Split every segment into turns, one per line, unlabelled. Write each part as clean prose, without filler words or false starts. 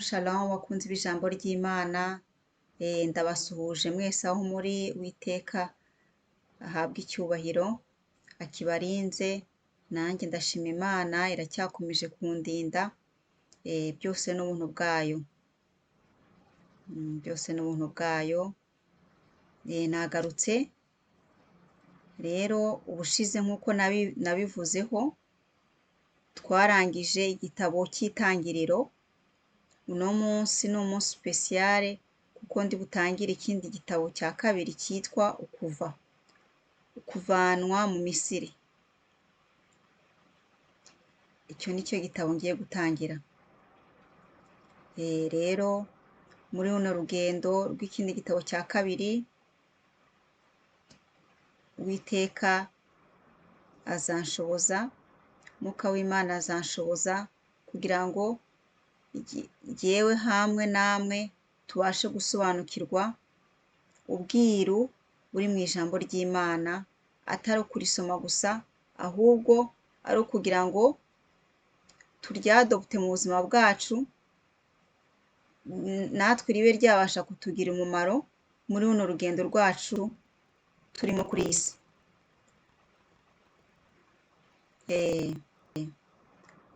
Shalom bakunzi b'ijambo ry'Imana, ndabasuhuje mwese aho muri. Uwiteka ahabwe icyubahiro, akibarinze. Nanjye ndashima Imana iracyakomeje kundinda, byose n'ubuntu bwayo. Byose n'ubuntu bwayo. Nagarutse rero ubushize nk'uko nabivuzeho, twarangije igitabo cy'Itangiriro. Uno munsi ni umunsi spesiyale kuko ndi butangire ikindi gitabo cya kabiri cyitwa ukuvanwa mu Misiri. Icyo ni cyo gitabo ngiye gutangira. Rero muri runo rugendo rw'ikindi gitabo cya kabiri, Uwiteka azanshoboza, Mwuka w'Imana azanshoboza kugira ngo jyewe hamwe namwe tubashe gusobanukirwa ubwiru buri mu ijambo ry'Imana, atari ukurisoma gusa, ahubwo ari ukugira ngo turyadopte mu buzima bwacu, natwe ribe ryabasha kutugira umumaro muri runo rugendo rwacu turimo kuri iyi si.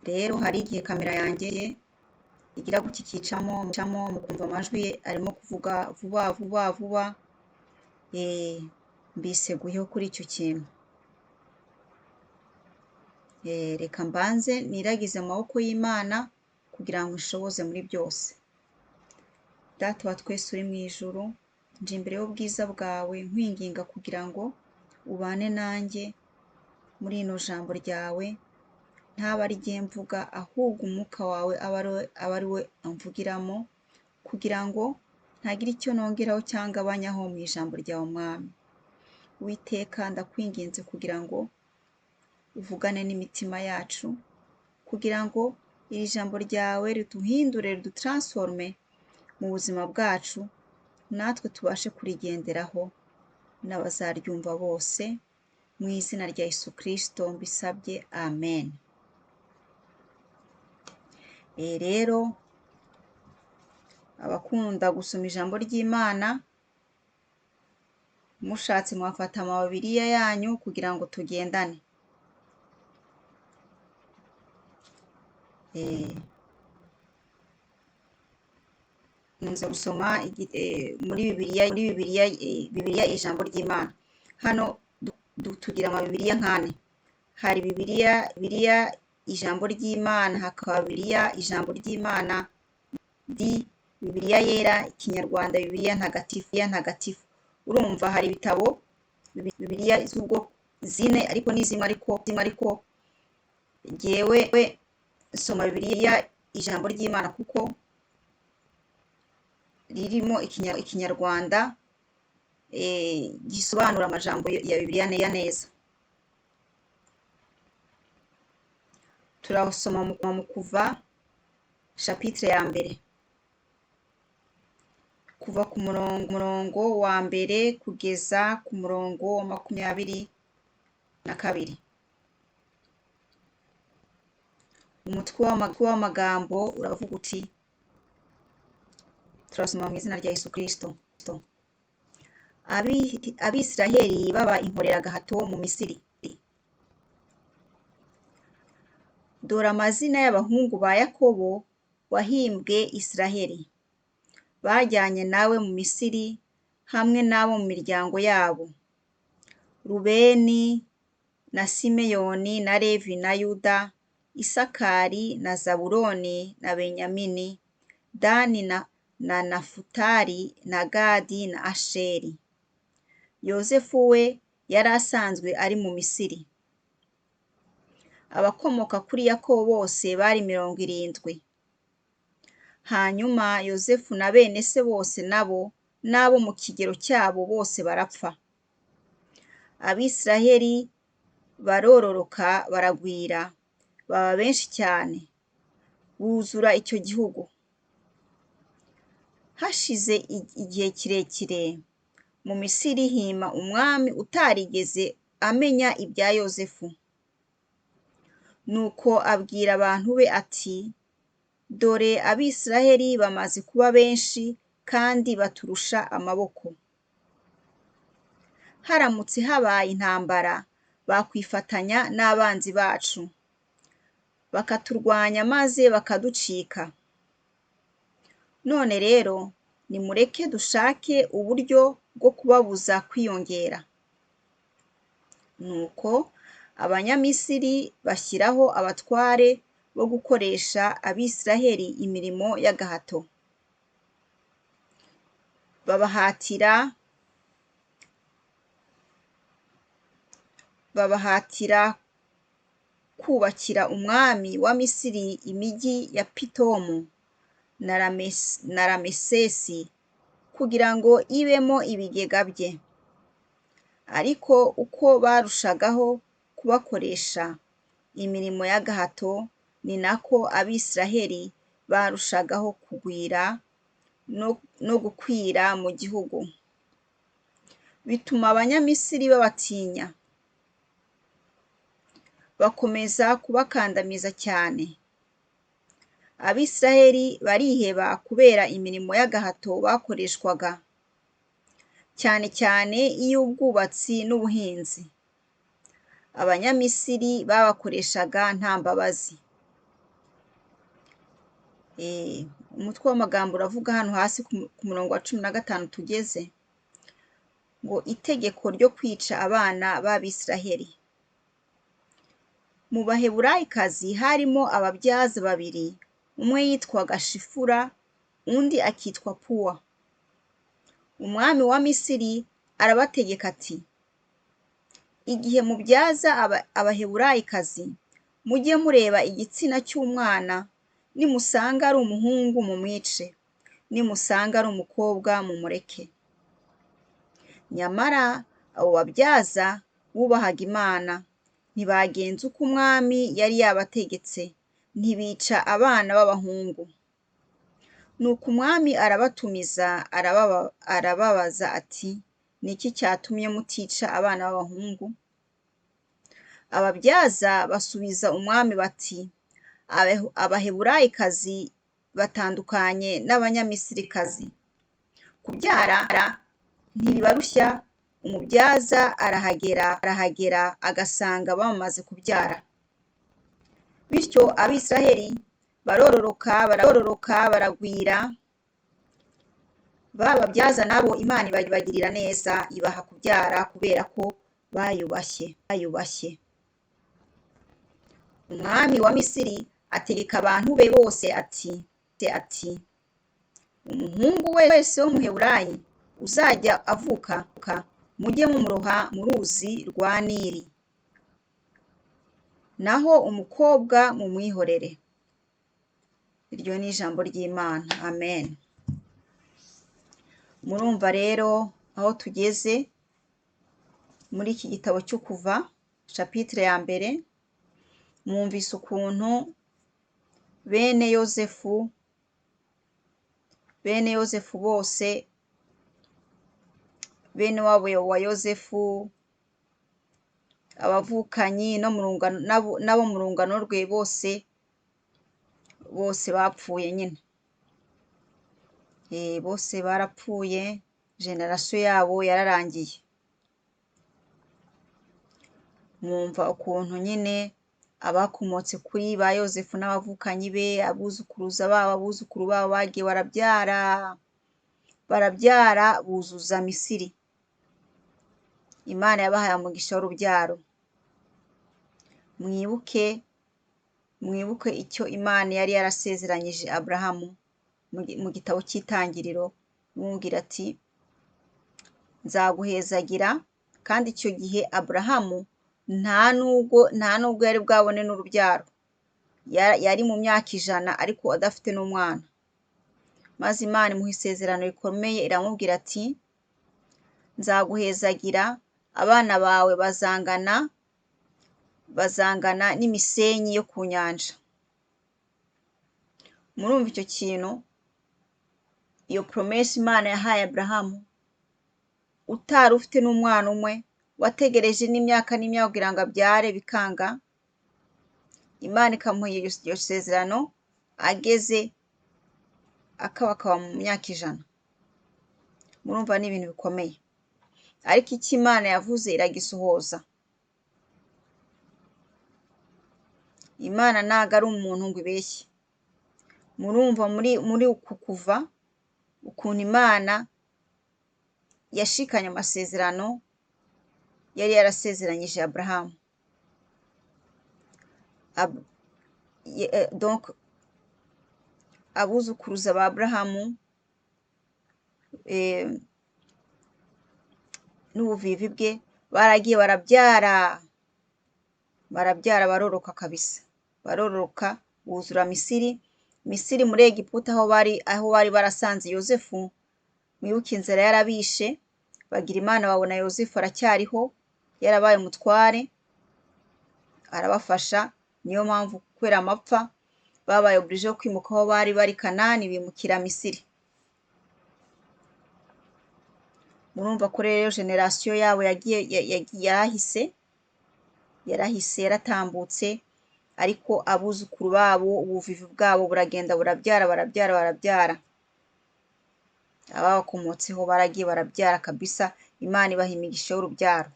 Rero hari igihe kamera yanjye igira gutya ikicamo mukumva amajwi ye arimo kuvuga vuba, mbiseguyeho kuri icyo kintu. Reka mbanze niragize mu maboko y'Imana kugira ngo inshoboze muri byose. Data wa twese uri mu ijuru, nje imbere y'ubwiza bwawe nkwinginga kugira ngo ubane nanjye muri ino jambo ryawe, ntaba ari jye mvuga, ahubwo umwuka wawe aba ari we amvugiramo, kugira ngo ntagire icyo nongeraho cyangwa ngabanyaho mu ijambo ryawe Mwami. Uwiteka ndakwinginze kugira ngo uvugane n'imitima yacu, kugira ngo iri jambo ryawe riduhindure, ridutransforme mu buzima bwacu, natwe tubashe kurigenderaho n'abazaryumva bose. Mu izina rya Yesu Kristo mbisabye, amen. Rero abakunda gusoma ijambo ry'Imana, mushatse mwafata amababiriya yanyu kugira ngo tugendane. Nze gusoma muri Bibiliya ijambo ry'Imana. Hano tugira amabibiriya nk'ane. Hari Bibiliya ijambo ry'Imana, hakaba Bibiliya ijambo ry'Imana, Bibiliya yera, Ikinyarwanda Bibiliya ntagatifu. Urumva hari ibitabo Bibiliya z'ubwo zine, ariko ni zimwe ariko jyewe nsoma Bibiliya ijambo ry'Imana kuko ririmo Ikinyarwanda gisobanura amajambo ya Bibiliya neza. Turasoma mu Kuva chapitre ya mbere, kuva ku murongo wa mbere kugeza ku murongo wa 22. Umutwe w'amagambo uravuga uti, turasoma mu izina rya Yesu Kristo. Abisiraheli baba inkoreragahato mu Misiri. Dore amazina y'abahungu ba Yakobo wahimbwe Isiraheli, bajyanye nawe mu Misiri hamwe n'abo mu miryango yabo: Rubeni na Simeyoni na Levi na Yuda, Isakari na Zabuloni na Benyamini, Dani na Nafutali na Gadi na Asheri. Yozefu we yari asanzwe ari mu Misiri. Abakomoka kuri Yakobo bose bari 70. Hanyuma Yozefu na bene se bose nabo n'abo mu kigero cyabo bose barapfa. Abisiraheli barororoka baragwira, baba benshi cyane, buzura icyo gihugu. Hashize igihe kirekire, mu Misiri hima umwami utarigeze amenya ibya Yozefu. Nuko abwira abantu be ati, dore Abisiraheli bamaze kuba benshi kandi baturusha amaboko. Haramutse habaye intambara, bakwifatanya n'abanzi bacu, bakaturwanya maze bakaducika. None rero nimureke dushake uburyo bwo kubabuza kwiyongera. Nuko Abanyamisiri bashyiraho abatware bo gukoresha Abisiraheli imirimo y'agahato. Babahatira kubakira umwami wa Misiri imijyi ya Pitomu na Ramesesi kugira ngo ibemo ibigega bye. Ariko uko barushagaho kubakoresha imirimo y'agahato, ni nako Abisiraheli barushagaho kugwira no gukwira mu gihugu. Bituma Abanyamisiri babatinya, bakomeza kubakandamiza cyane. Abisiraheli bariheba kubera imirimo y'agahato bakoreshwaga, cyane cyane iy'ubwubatsi n'ubuhinzi. Abanyamisiri babakoreshaga nta mbabazi. Umutwe w'amagambo uravuga hano hasi ku murongo wa 15 tugeze ngo itegeko ryo kwica abana b'Abisiraheli. Mu Baheburaikazi harimo ababyaza babiri, umwe yitwaga Shifura, undi akitwa Puwa. Umwami wa Misiri arabategeka ati, igihe mubyaza Abaheburaikazi, mujye mureba igitsina cy'umwana, nimusanga ari umuhungu mumwice, nimusanga ari umukobwa mumureke. Nyamara abo babyaza bubahaga Imana, ntibagenza uko umwami yari yabategetse, ntibica abana b'abahungu. Nuko umwami arabatumiza arababaza ati, niki cyatumye mutica abana b'abahungu? Ababyaza basubiza umwami bati, Abaheburaikazi batandukanye n'Abanyamisirikazi. Kubyara ntibibarushya, umubyaza arahagera agasanga bamaze kubyara. Bityo Abisiraheli barororoka baragwira. Bababyaza nabo Imana ibagirira neza, ibaha kubyara kubera ko bayubashye. Umwami wa Misiri ategeka abantu be bose ati, umuhungu wese w'umuheburayi uzajya avuka, mujye mumuroha mu ruzi rwa Nili, naho umukobwa mumwihorere. Iryo ni ijambo ry'Imana. Amen. Murumva rero aho tugeze muri iki gitabo cyo Kuva, chapitre ya mbere. Mwumvise ukuntu bene Yozefu bose, bene wabo wa Yozefu, abavukanyi nabo mu rungano rwe bose bapfuye nyine. Bose barapfuye, generasiyo yabo yararangiye. Mwumva ukuntu nyine abakomotse kuri ba Yozefu n'abavukanyi be, abuzukuru babo bagiye barabyara buzuza Misiri. Imana yabahaye umugisha w'urubyaro. Mwibuke icyo Imana yari yarasezeranyije Aburahamu mu gitabo cy'Itangiriro, imubwira ati, nzaguhezagira. Kandi icyo gihe Aburahamu nta nubwo yari bwabone n'urubyaro, yari mu myaka 100 ariko adafite n'umwana. Maze Imana imuha isezerano rikomeye, iramubwira ati, nzaguhezagira, abana bawe bazangana n'imisenyi yo ku nyanja. Murumva icyo kintu, iyo promesse Imana yahaye Aburahamu, utari ufite n'umwana umwe, wategereje n'imyaka kugira ngo abyare bikanga, Imana ikamuha iryo sezerano, ageze akaba mu myaka 100. Murumva ni ibintu bikomeye, ariko icyo Imana yavuze iragisohoza. Imana ntago ari umuntu ngo ibeshye. Murumva muri uku kuva ukuntu Imana yashikanye amasezerano yari yarasezeranyije Aburahamu. Donc abuzukuruza ba Aburahamu n'ubuvivi bwe baragiye barabyara baroroka kabisa, baroroka buzura Misiri muri Egiputa aho bari barasanze Yozefu. Mwibuke inzara yarabishe, bagira Imana babona Yozefu aracyariho yarabaye umutware arabafasha. Niyo mpamvu kubera amapfa babaye oblige yo kwimuka aho bari bari Kanani, bimukira Misiri. Murumva ko rero generasiyo yabo yarahise yaratambutse, ariko abuzukuru babo ubuvivi bwabo buragenda barabyara. Ababakomotseho baragiye barabyara kabisa. Imana ibaha imigisha y'urubyaro.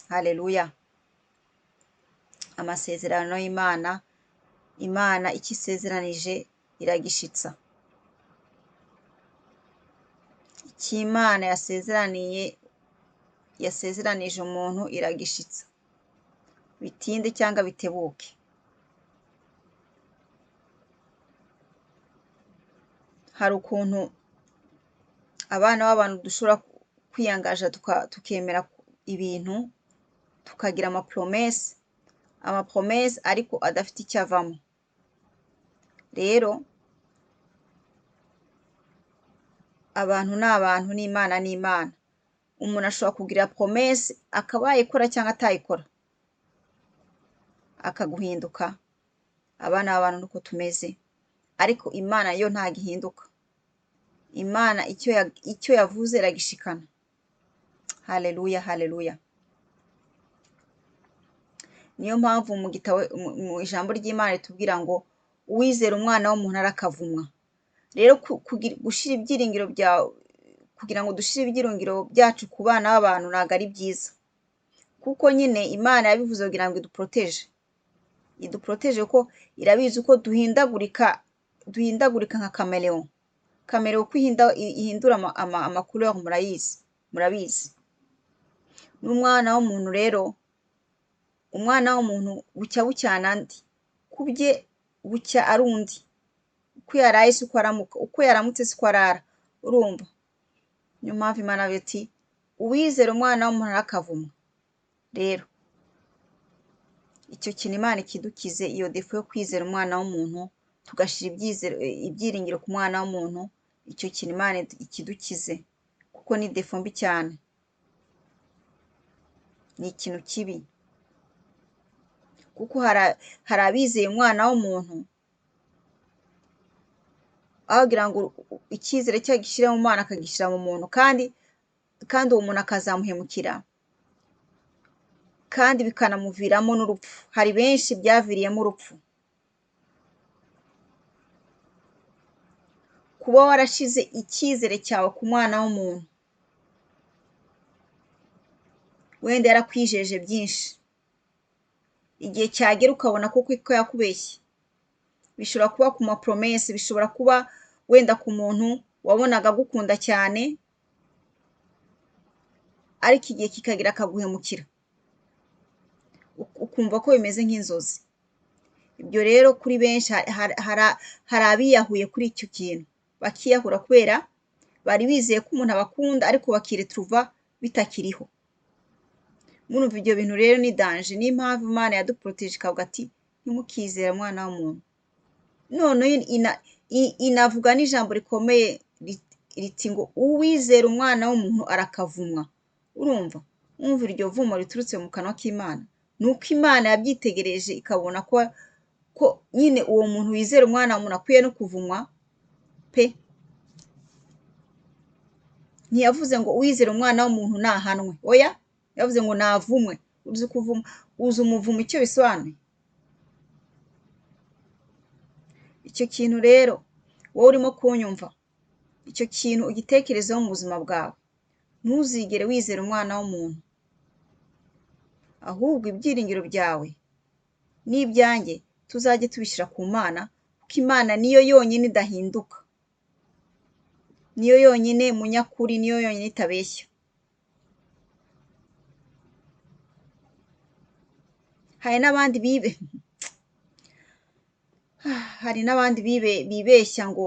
Haleluya. Amasezerano y'Imana, Imana icyo isezeranije iragishitsa. Icyo Imana yasezeranije umuntu iragishitsa, bitinde cyangwa bitebuke. Hari ukuntu abana b'abantu dushobora kwiyangaja tukemera ibintu, tukagira amapromese ariko adafite icyo avamo. Rero abantu ni abantu, n'Imana ni Imana. Umuntu ashobora kugira promese akaba yayikora cyangwa atayikora, akaguhinduka. Abana b'abantu nuko tumeze, ariko Imana yo ntago ihinduka. Imana icyo yavuze iragishikana. Haleluya, haleluya. Niyo mpamvu mu ijambo ry'Imana ritubwira ngo uwizera umwana w'umuntu arakavumwa. Rero gushira ibyiringiro byawe, kugira ngo dushire ibyiringiro byacu ku bana b'abantu ntago ari byiza, kuko nyine Imana yabivuze kugira ngo iduproteje ko irabizi ko duhindagurika nka kameleon ko ihindura amacouleur. Murabizi n'umwana w'umuntu. Rero umwana w'umuntu bucya bucyana andi, kubye bucya ari undi. Uko yaraye siko aramuka, uko yaramutse siko arara. Urumva? Niyo mpamvu Imana avuga iti uwizera umwana w'umuntu arakavumwa. Rero icyo kintu Imana ikidukize, iyo defo yo kwizera umwana w'umuntu, tugashira ibyiringiro ku mwana w'umuntu. Icyo kintu Imana ikidukize, kuko ni defo mbi cyane, ni ikintu kibi. Kuko hari abizeye umwana w'umuntu agira ngo icyizere cyo gishyira mu Mana akagishyira mu muntu, kandi uwo muntu akazamuhemukira, kandi bikanamuviramo n'urupfu. Hari benshi byaviriyemo urupfu. Kuba warashize icyizere cyawe ku mwana w'umuntu, wenda yarakwijeje byinshi, igihe cyagera ukabona ko yakubeshye. Bishobora kuba ku mapromese, bishobora kuba wenda ku muntu wabonaga agukunda cyane, ariko igihe kikagira akaguhemukira, ukumva ko bimeze nk'inzozi. Ibyo rero kuri benshi hari abiyahuye kuri icyo kintu, bakiyahura kubera bari bizeye ko umuntu abakunda, ariko bakiretruva bitakiriho. Murumva ibyo bintu rero ni danger. Niyo mpamvu Imana yaduproteje ikavuga ati ntimukizere umwana w'umuntu. None inavuga n'ijambo rikomeye riti ngo uwizera umwana w'umuntu arakavumwa. Urumva? Mwumva iryo vumo riturutse mu kanwa k'Imana. Nuko Imana yabyitegereje ikabona ko nyine uwo muntu wizera umwana w'umuntu akwiye no kuvumwa pe. Ntiyavuze ngo uwizera umwana w'umuntu nahanwe, oya, yavuze ngo navumwe. Uzi kuvuma, uzi umuvumo icyo bisobanuye? icyo kintu rero wowe urimo kunyumva, icyo kintu ugitekerezeho mu buzima bwawe, ntuzigere wizera umwana w'umuntu, ahubwo ibyiringiro byawe n'ibyanjye tuzajye tubishyira ku Mana, kuko Imana niyo yonyine idahinduka, niyo yonyine munyakuri, niyo yonyine itabeshya. hari n'abandi bibeshya ngo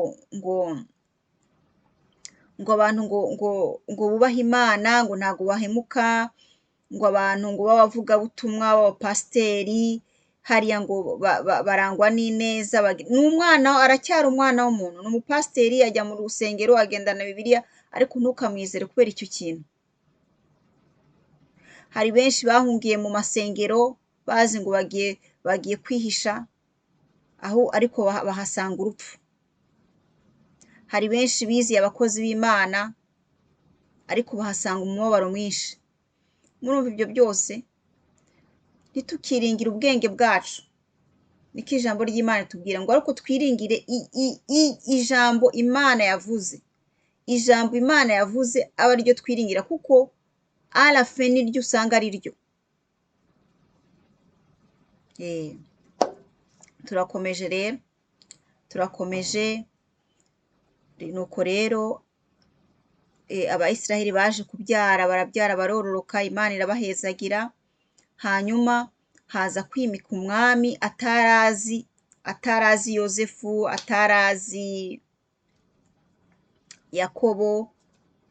abantu ngo bubahe Imana, ngo ntabwo bahemuka, ngo abantu ngo b'abavugabutumwa b'abapasiteri hariya ngo barangwa n'ineza, aracyari umwana w'umuntu, ni umupasiteri, ajya mu rusengero, agendana Bibiliya, ariko ntukamwizere kubera icyo kintu. Hari benshi bahungiye mu masengero bazi ngo bagiye kwihisha, ariko bahasanga urupfu. Hari benshi biziye abakozi b'Imana, ariko bahasanga umubabaro mwinshi. Murumva ibyo byose, ntitukiringire ubwenge bwacu, niko ijambo ry'Imana ritubwira ngo ariko twiringire ijambo Imana yavuze. Ijambo Imana yavuze aba ariryo twiringira, kuko arafe niryo usanga ari ryo. Turakomeje rero, nuko rero Abayisiraheli baje kubyara, barabyara barororoka, Imana irabahezagira, hanyuma haza kwimika umwami atarazi Yozefu, atarazi Yakobo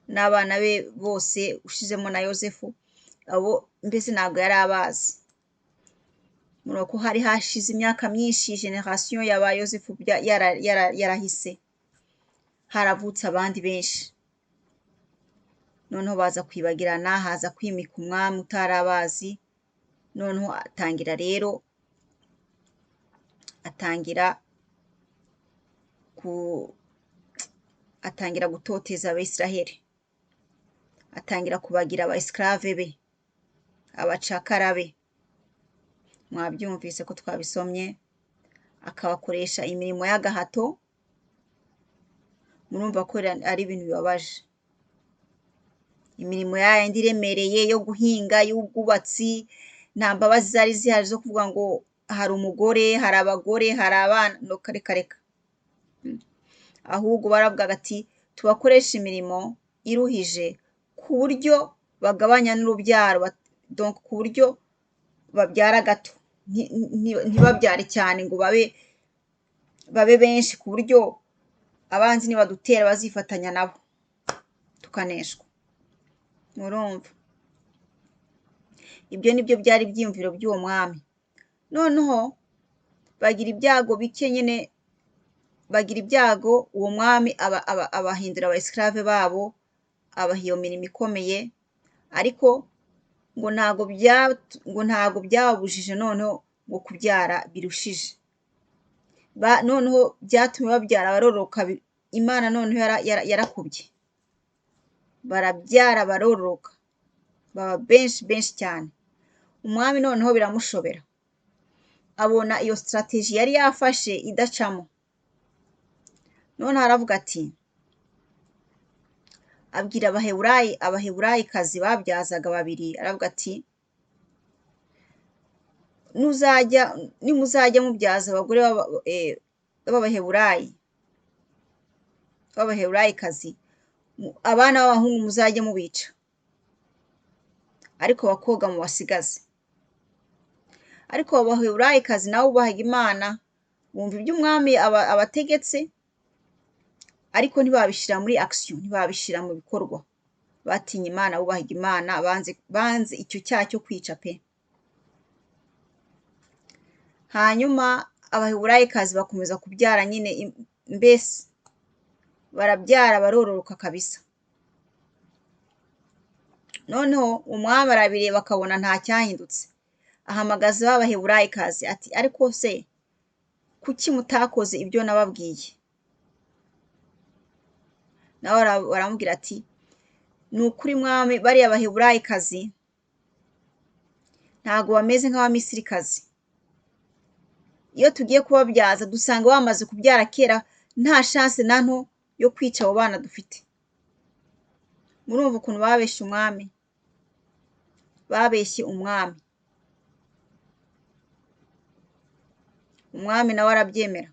n'abana be bose ushizemo na Yozefu, abo mbese ntabwo yari abazi. Murabona ko hari hashize imyaka myinshi, generasiyo ya ba Yozefu yarahise, haravutse abandi benshi, noneho baza kwibagirana, haza kwimika umwami utarabazi, noneho atangira gutoteza Abisiraheli, atangira kubagira abaesclave be, abacakara be. Mwabyumvise ko twabisomye, akabakoresha imirimo y'agahato. Murumva ko ari ibintu bibabaje, imirimo yayindi iremereye yo guhinga, y'ubwubatsi, nta mbabazi zari zihari zo kuvuga ngo hari umugore, hari abagore, hari abana, no reka. Ahubwo baravugaga ati tubakoresha imirimo iruhije ku buryo bagabanya n'urubyaro, donc ku buryo babyara gato, ntibabyare cyane ngo babe benshi, ku buryo abanzi nibadutera bazifatanya nabo tukaneshwa. Murumva, ibyo nibyo byari ibyiyumviro by'uwo mwami. Noneho bagira ibyago bike nyine, uwo mwami abahindura abaesclave babo, abaha iyo mirimo ikomeye, ariko ngo ntabwo byababujije noneho ngo kubyara birushije. Noneho byatumye babyara barororoka, Imana noneho yarakubye, barabyara barororoka, baba benshi cyane. Umwami noneho biramushobera, abona iyo strategy yari yafashe idacamo. Noneho aravuga ati, abwira Abaheburayi babyazaga babiri, aravuga ati nimuzajya mubyaza abagore b'Abaheburayikazi, abana b'abahungu muzajye mubica, ariko abakobwa mubasigaze. Ariko Abaheburayikazi nabo bubahaga Imana, bumva ibyo umwami abategetse, ariko ntibabishyira muri action, ntibabishyira mu bikorwa. Batinye Imana, bubahaga Imana, banze icyo cyaha cyo kwica pe. Hanyuma Abaheburayikazi bakomeza kubyara nyine, mbese barabyara barororoka kabisa. Noneho umwami arabireba akabona nta cyahindutse, ahamagaza b'Abaheburayikazi ati ariko se kuki mutakoze ibyo nababwiye? Nawe baramubwira ati ni ukuri mwami, bariya Abaheburayikazi ntabwo bameze nk'Abamisirikazi. iyo tugiye kubabyaza dusanga bamaze kubyara kera nta chance na nto yo kwica abo bana dufite. Murumva ukuntu babeshye umwami, babeshye umwami. Umwami nawe arabyemera.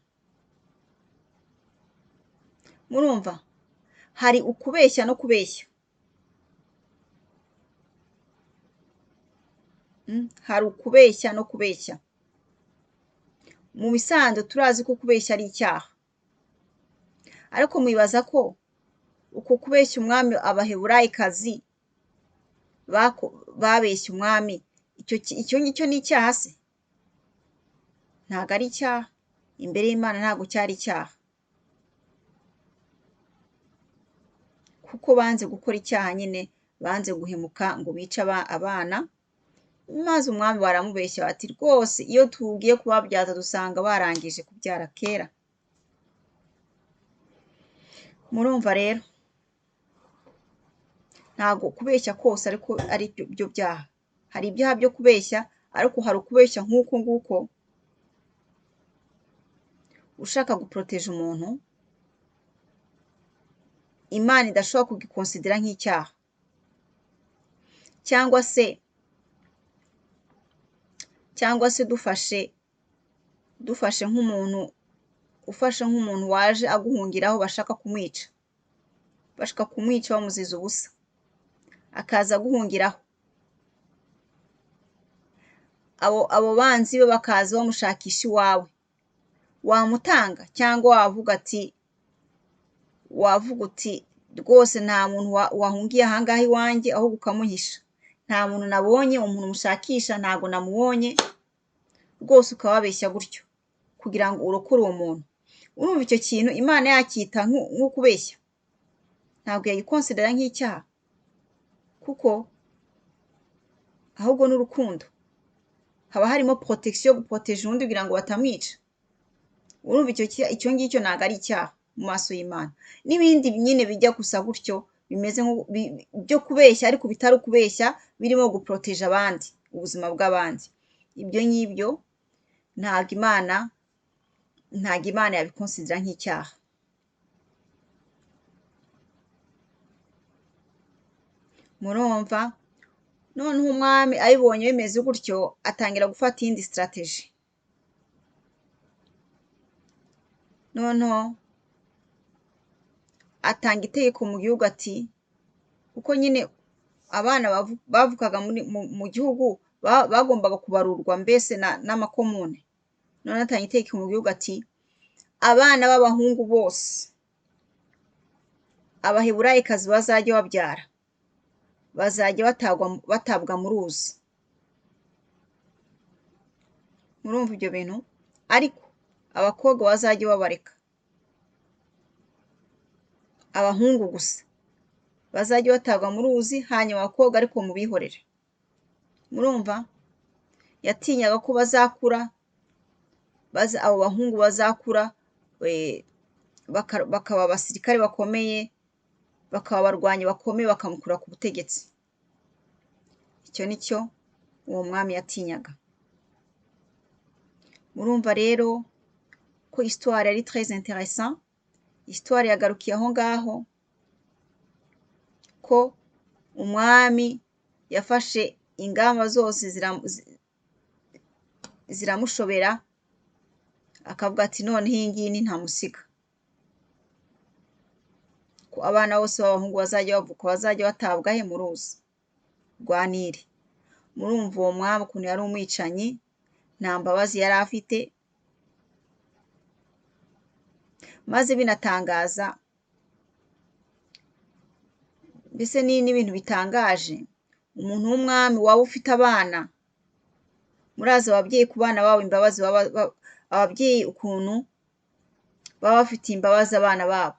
Murumva hari ukubeshya no kubeshya. Hari ukubeshya no kubeshya. Mu bisanzwe turazi ko kubeshya ari icyaha, ariko mwibaza ko uko kubeshya umwami abaheburayikazi babeshya umwami icyo ngicyo ni icyaha se? Ntabwo ari icyaha, imbere y'Imana ntabwo cyari icyaha, kuko banze gukora icyaha nyine, banze guhemuka ngo bice abana, maze umwami baramubeshya bati rwose iyo tugiye kubabyaza dusanga barangije kubyara kera. Murumva rero ntabwo kubeshya kose ariko ari byo byaha. Hari ibyaha byo kubeshya, ariko hari ukubeshya nk'uko nguko ushaka guporoteje umuntu Imana idashobora kugikonsidera nk'icyaha, cyangwa se dufashe nk'umuntu waje aguhungiraho bashaka kumwica bamuziza ubusa, akaza aguhungiraho, abo banzi be bakaza bamushakisha iwawe, wamutanga cyangwa wavuga uti rwose nta muntu wahungiye ahangaha iwanjye, ahubwo ukamuhisha, nta muntu nabonye, umuntu mushakisha ntabwo namubonye, rwose ukababeshya gutyo kugira ngo urokore uwo muntu. Urumva icyo kintu Imana yacyita nko kubeshya? Ntabwo yagikonsidera nk'icyaha, kuko ahubwo n'urukundo, haba harimo protection yo guporoteje undi kugira ngo batamwica. Urumva icyo ngicyo ntabwo ari icyaha mu maso y'Imana. N'ibindi nyine bijya gusa gutyo bimeze byo kubeshya ariko bitari ukubeshya, birimo guporoteje abandi, ubuzima bw'abandi, ibyo ngibyo ntabwo Imana yabikonsidera nk'icyaha. Murumva? Noneho umwami abibonye bimeze gutyo atangira gufata iyindi strategy. Noneho atanga itegeko mu gihugu ati, kuko nyine abana bavukaga mu gihugu bagombaga kubarurwa mbese n'amakomune. None atanga itegeko mu gihugu ati, abana b'abahungu bose abaheburayikazi bazajya babyara bazajya batabwa mu ruzi. Murumva ibyo bintu? Ariko abakobwa bazajya babareka, abahungu gusa bazajya batabwa mu ruzi, hanyuma abakobwa ariko mubihorere. Murumva? Yatinyaga ko abo bahungu bazakura bakaba abasirikare bakomeye, bakaba abarwanyi bakomeye, bakamukura ku butegetsi. Icyo ni cyo uwo mwami yatinyaga. Murumva rero ko histoire yari très intéressant. Histoire yagarukiye aho ngaho, ko umwami yafashe ingamba zose ziramushobera, akavuga ati noneho iyi ngiyi ntamusiga, ko abana bose b'abahungu bazajya bavuka bazajya batabwa mu ruzi rwa Nili. Murumva uwo mwami ukuntu yari umwicanyi, nta mbabazi yari afite, maze binatangaza, mbese n'ibintu bitangaje, umuntu w'umwami waba ufite abana, murazi ababyeyi ku bana babo imbabazi, ababyeyi ukuntu baba bafitiye imbabazi abana babo.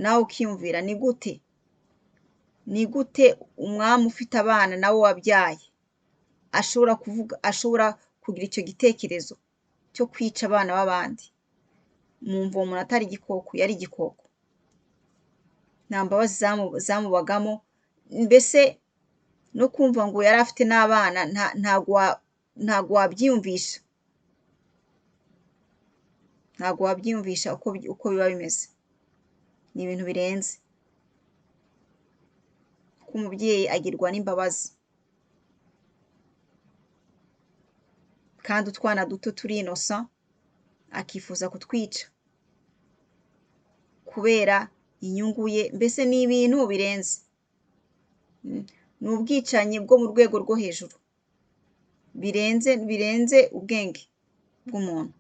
Nawe ukiyumvira ni gute umwami ufite abana nawe wabyaye ashobora kugira icyo gitekerezo cyo kwica abana b'abandi. Mwumva uwo muntu atari igikoko? Yari igikoko, nta mbabazi zamubagamo, mbese no kumva ngo yari afite n'abana, ntabwo ntabwo wabyiyumvisha, ntabwo wabyiyumvisha uko biba bimeze. Ni ibintu birenze. Ko umubyeyi agirwa n'imbabazi. Kandi utwana duto turi innocent akifuza kutwica kubera inyungu ye, mbese ni ibintu birenze. Ni ubwicanyi bwo mu rwego rwo hejuru, birenze ubwenge bw'umuntu.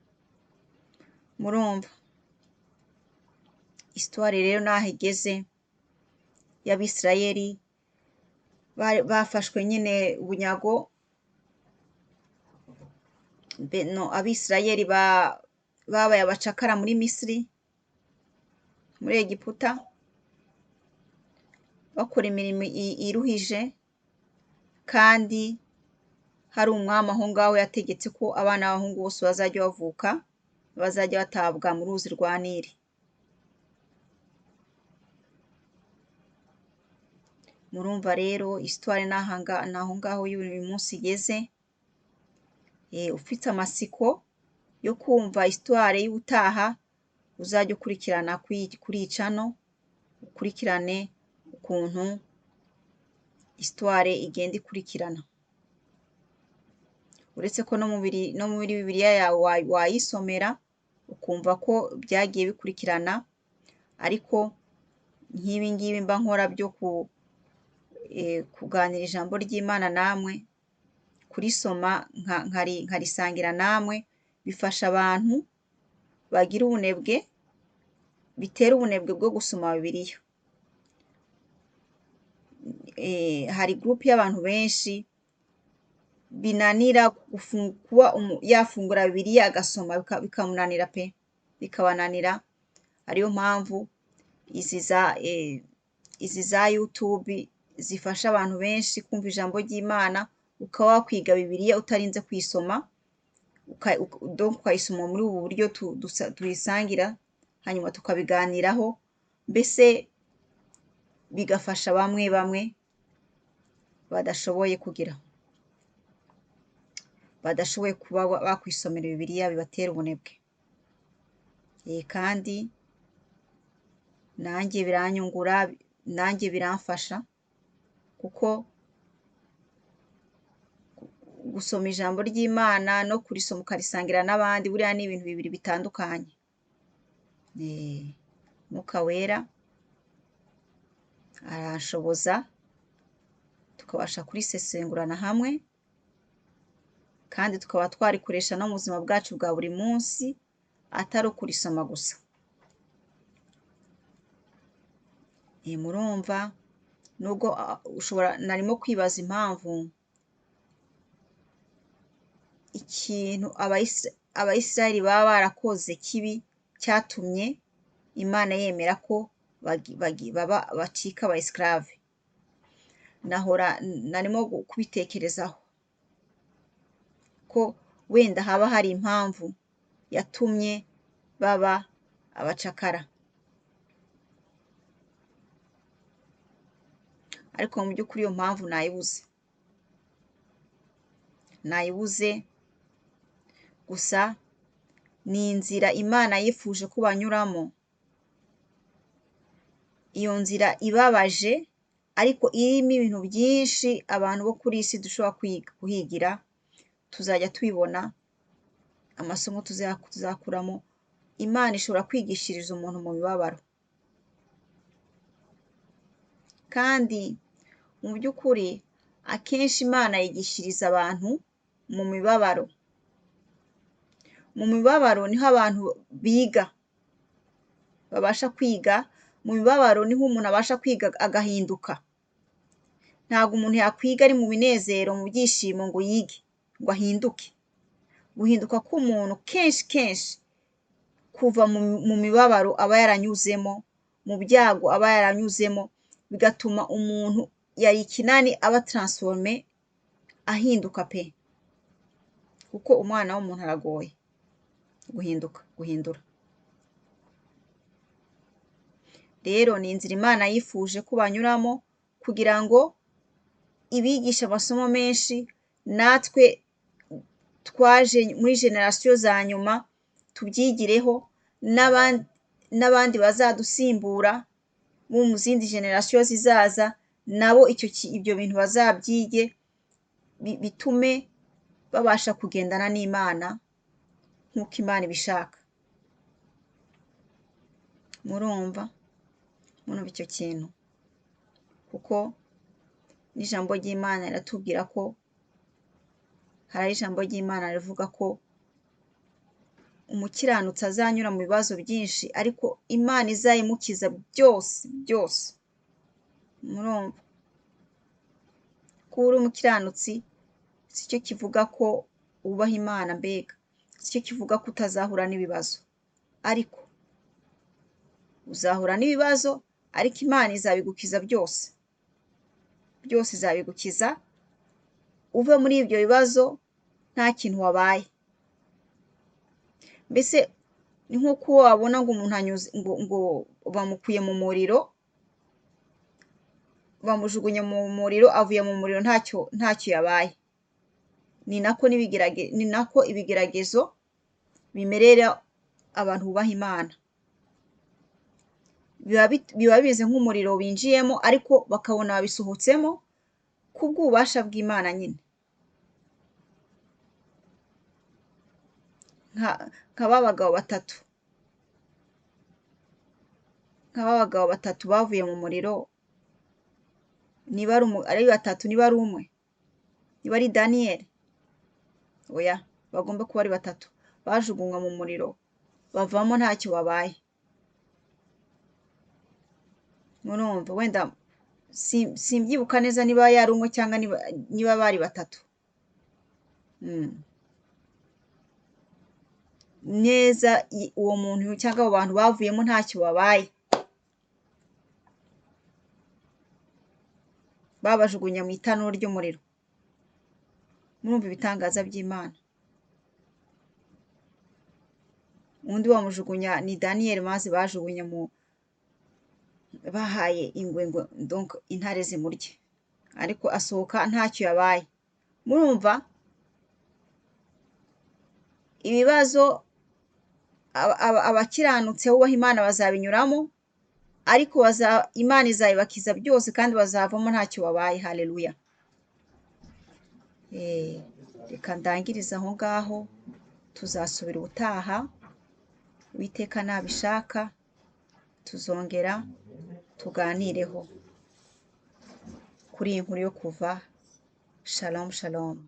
Murumva histoire rero naho igeze y'Abisirayeli bafashwe nyine bunyago. Abisirayeli babaye abacakara muri Misiri, muri Egiputa, bakora imirimo iruhije, kandi hari umwami aho ngaho yategetse ko abana b'abahungu bose bazajya bavuka bazajya batabwa mu ruzi rwa Nili. Murumva rero histoire naho ngaho y'uyu munsi igeze. Ufite amatsiko yo kumva histoire y'ubutaha, uzajya ukurikirana kuri icano, ukurikirane ukuntu histoire igenda ikurikirana. Uretse ko no muri Bibiliya yawe wayisomera ukumva ko byagiye bikurikirana, ariko nk'ibi ngibi mba nkora byo kuganira ijambo ry'Imana namwe, kurisoma nkarisangira namwe, bifasha abantu bagira ubunebwe, bitera ubunebwe bwo gusoma Bibiliya. Hari groupe y'abantu benshi binanira kuba yafungura Bibiliya agasoma, bikamunanira pe, bikabananira. Ariyo mpamvu izi za YouTube zifasha abantu benshi kumva ijambo ry'Imana, ukaba wakwiga Bibiliya utarinze kuyisoma, ukayisoma muri ubu buryo tuyisangira, hanyuma tukabiganiraho, mbese bigafasha bamwe badashoboye kuba bakwisomera Bibiliya, bibatera ubunebwe. Kandi nanjye biranyungura, nanjye biramfasha, kuko gusoma ijambo ry'Imana no kurisoma ukarisangira n'abandi, buriya ni ibintu bibiri bitandukanye. Mwuka wera aranshoboza tukabasha kurisesengurana hamwe, kandi tukaba twarikoresha no mu buzima bwacu bwa buri munsi, atari ukurisoma gusa. Murumva, nubwo narimo kwibaza impamvu ikintu Abayisiraheli baba barakoze kibi cyatumye Imana yemera ko bacika aba esclave. Narimo kubitekerezaho ko wenda haba hari impamvu yatumye baba abacakara, ariko mu by'ukuri iyo mpamvu nayibuze. Gusa ni inzira Imana yifuje ko banyuramo, iyo nzira ibabaje ariko irimo ibintu byinshi abantu bo kuri iyi si dushobora kuhigira, tuzajya tubibona, amasomo tuzakuramo. Imana ishobora kwigishiriza umuntu mu mibabaro, kandi mu by'ukuri akenshi Imana yigishiriza abantu mu mibabaro. Mu mibabaro niho abantu biga, babasha kwiga. Mu mibabaro niho umuntu abasha kwiga agahinduka. Ntabwo umuntu yakwiga ari mu binezero, mu byishimo ngo yige, ngo ahinduke. Guhinduka k'umuntu kenshi kuva mu mibabaro aba yaranyuzemo, mu byago aba yaranyuzemo, bigatuma umuntu yari ikinani aba transforme, ahinduka pe, kuko umwana w'umuntu aragoye guhindura. Rero ni inzira Imana yifuje ko banyuramo kugira ngo ibigishe amasomo menshi, natwe twaje muri generasiyo za nyuma tubyigireho, n'abandi bazadusimbura bo mu zindi generasiyo zizaza nabo ibyo bintu bazabyige, bitume babasha kugendana n'Imana nk'uko Imana ibishaka. Murumva icyo kintu, kuko n'ijambo ry'Imana riratubwira ko hari ijambo ry'Imana rivuga ko umukiranutsi azanyura mu bibazo byinshi ariko Imana izayimukiza byose byose. Murumva ko uri umukiranutsi si cyo kivuga ko wubaha Imana, mbega si cyo kivuga ko utazahura n'ibibazo, ariko uzahura n'ibibazo ariko Imana izabigukiza byose byose, izabigukiza uve muri ibyo bibazo nta kintu wabaye. Mbese ni nk'uko wabona ngo umuntu anyuze ngo bamukuye mu muriro, bamujugunye mu muriro, avuye mu muriro ntacyo yabaye. Ni nako ibigeragezo bimerera abantu bubaha Imana. Biba bimeze nk'umuriro binjiyemo ariko bakabona babisohotsemo kubw'ububasha bw'Imana nyine. Nka ba bagabo batatu bavuye mu muriro, niba ari batatu, niba ari umwe, niba ari Daniyeli, oya bagomba kuba ari batatu, bajugunywa mu muriro bavamo ntacyo babaye. Murumva, wenda simbyibuka neza niba yari umwe cyangwa niba bari batatu neza. Uwo muntu cyangwa abo bantu bavuyemo ntacyo babaye, babajugunya mu itanura ry'umuriro. Murumva ibitangaza by'Imana. Undi bamujugunya ni Daniyeli, maze bajugunye bahaye ingwe ngo donc intare zimurye, ariko asohoka ntacyo yabaye. Murumva ibibazo abakiranutse bubaha Imana bazabinyuramo, ariko Imana izabibakiza byose kandi bazavamo ntacyo babaye. Haleluya. Reka ndangirize aho ngaho, tuzasubira ubutaha Uwiteka nabishaka, tuzongera tuganireho kuri iyi nkuru yo kuva. Shalom shalom.